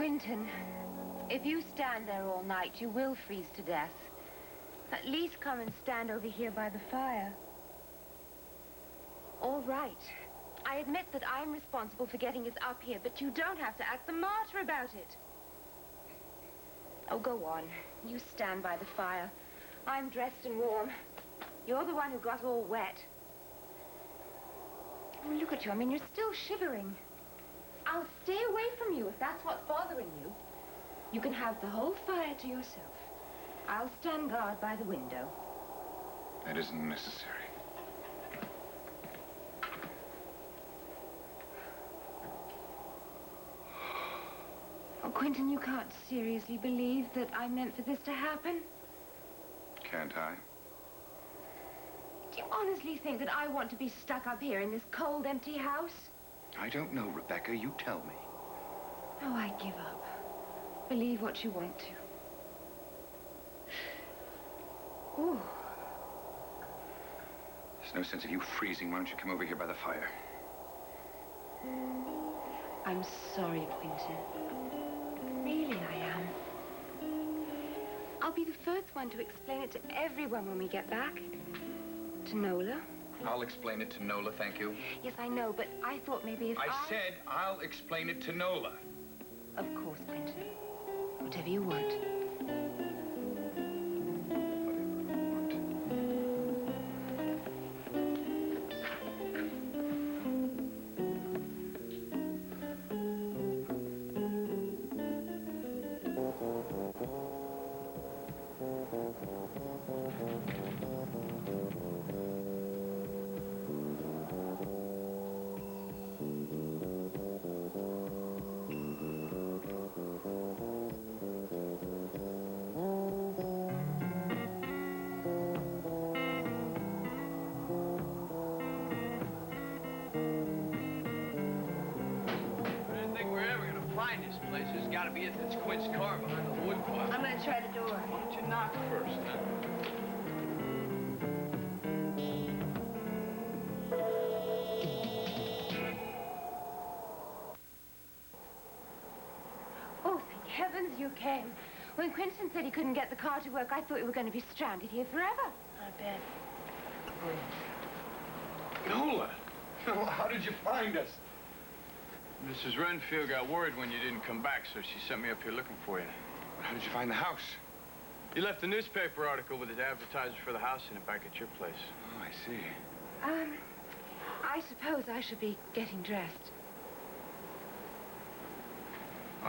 Quinton, if you stand there all night, you will freeze to death. At least come and stand over here by the fire. All right. I admit that I'm responsible for getting us up here, but you don't have to act the martyr about it. Oh, go on. You stand by the fire. I'm dressed and warm. You're the one who got all wet. Oh, look at you. I mean, you're still shivering. I'll stay away from you if that's what's bothering you. You can have the whole fire to yourself. I'll stand guard by the window. That isn't necessary. Oh, Quinton, you can't seriously believe that I meant for this to happen? Can't I? Do you honestly think that I want to be stuck up here in this cold, empty house? I don't know, Rebecca. You tell me. Oh, I give up. Believe what you want to. Ooh. There's no sense of you freezing. Why don't you come over here by the fire? I'm sorry, Quinton. Really, I am. I'll be the first one to explain it to everyone when we get back. To Nola. I'll explain it to Nola, thank you. Yes, I know, but I thought maybe if I said I'll explain it to Nola. Of course, Quinton. Whatever you want. This place has got to be it. That's Quint's car behind the wood pile. I'm going to try the door. Why don't you knock first, huh? Oh, thank heavens you came. When Quinton said he couldn't get the car to work, I thought we were going to be stranded here forever. I bet. Nola! Nola, how did you find us? Mrs. Renfield got worried when you didn't come back, so she sent me up here looking for you. How did you find the house? You left a newspaper article with the advertisers for the house in it back at your place. Oh, I see. I suppose I should be getting dressed.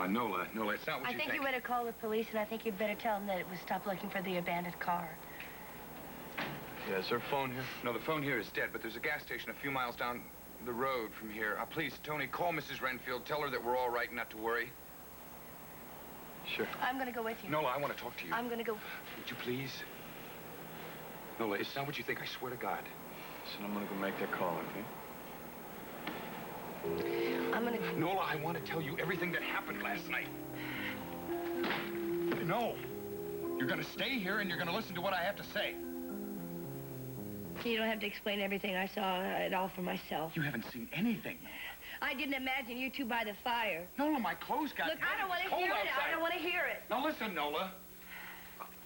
Nola, it's not what you think. I think you better call the police, and I think you'd better tell them that it was stop looking for the abandoned car. Yeah, is there a phone here? No, the phone here is dead, but there's a gas station a few miles down the road from here. Please, Tony, call Mrs. Renfield. Tell her that we're all right and not to worry. Sure. I'm going to go with you. Nola, I want to talk to you. I'm going to go. Would you please? Nola, it's not what you think. I swear to God. Listen, I'm going to go make that call, okay? I'm going to... Nola, I want to tell you everything that happened last night. No. You're going to stay here and you're going to listen to what I have to say. You don't have to explain everything. I saw it all for myself. You haven't seen anything. I didn't imagine you two by the fire. Nola, my clothes got Look, I don't want to hear it. I don't want to hear it. Now listen, Nola.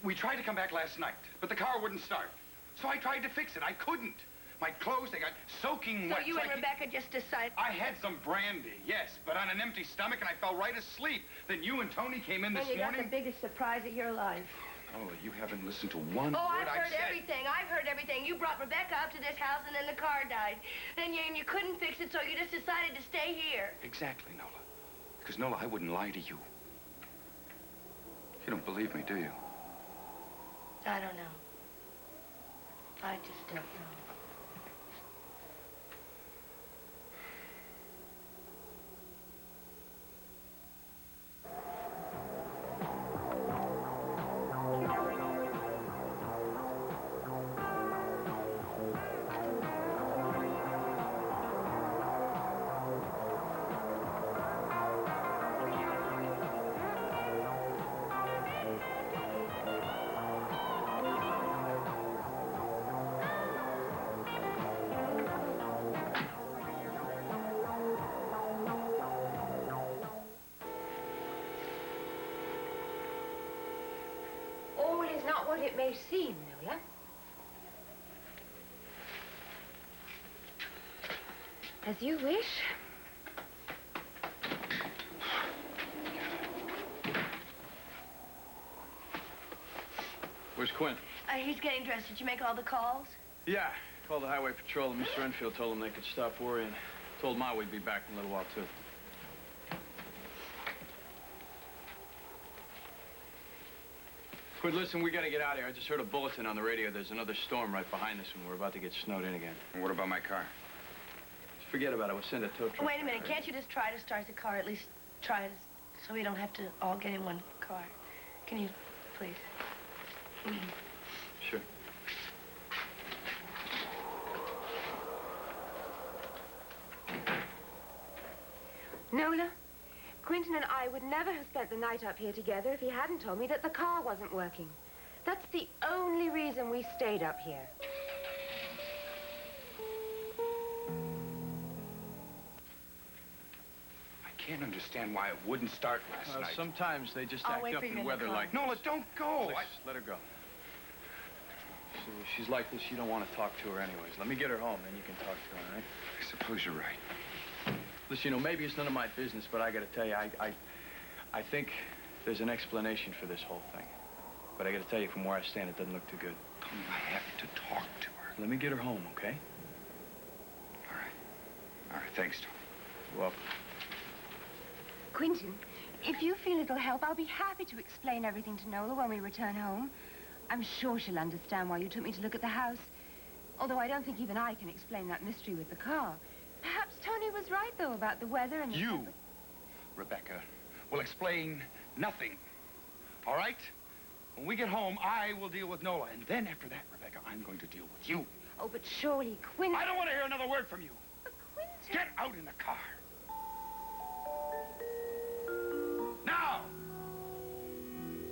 We tried to come back last night, but the car wouldn't start. So I tried to fix it. I couldn't. My clothes, they got soaking wet. So you and Rebecca just decided... I had some brandy, yes, but on an empty stomach, and I fell right asleep. Then you and Tony came in this morning. And you got the biggest surprise of your life. Oh, you haven't listened to one word I've I've heard said. everything. I've heard everything. You brought Rebecca up to this house, and then the car died. Then you couldn't fix it, so you just decided to stay here. Exactly, Nola. Because, Nola, I wouldn't lie to you. You don't believe me, do you? I don't know. I just don't know. not what it may seem, Nola. As you wish. Where's Quint? He's getting dressed. Did you make all the calls? Yeah, called the highway patrol, and Mr. Renfield told them they could stop worrying. Told Ma we'd be back in a little while, too. Quint, listen, we gotta get out of here. I just heard a bulletin on the radio. There's another storm right behind us, and we're about to get snowed in again. And what about my car? Just forget about it. We'll send a tow truck. Wait a minute. Can't you just try to start the car? At least try it so we don't have to all get in one car. Can you, please? Sure. Nola, Quentin and I would never have spent the night up here together if he hadn't told me that the car wasn't working. That's the only reason we stayed up here. I can't understand why it wouldn't start last night. Sometimes they just I'll act wait up for you in in the weather car. like... Nola, don't go. Please, let her go. She's like this. You don't want to talk to her anyways. Let me get her home, then you can talk to her, all right? I suppose you're right. Listen, you know, maybe it's none of my business, but I gotta tell you, I think there's an explanation for this whole thing. But I gotta tell you, from where I stand, it doesn't look too good. Tony, I have to talk to her. Let me get her home, okay? All right. All right, thanks, Tony. You're welcome. Quentin, if you feel it'll help, I'll be happy to explain everything to Nola when we return home. I'm sure she'll understand why you took me to look at the house. Although I don't think even I can explain that mystery with the car. Perhaps Tony was right, though, about the weather and... You, Rebecca, will explain nothing. All right? When we get home, I will deal with Nola. And then after that, Rebecca, I'm going to deal with you. Oh, but surely, Quentin... I don't want to hear another word from you. But Quentin... Get out in the car.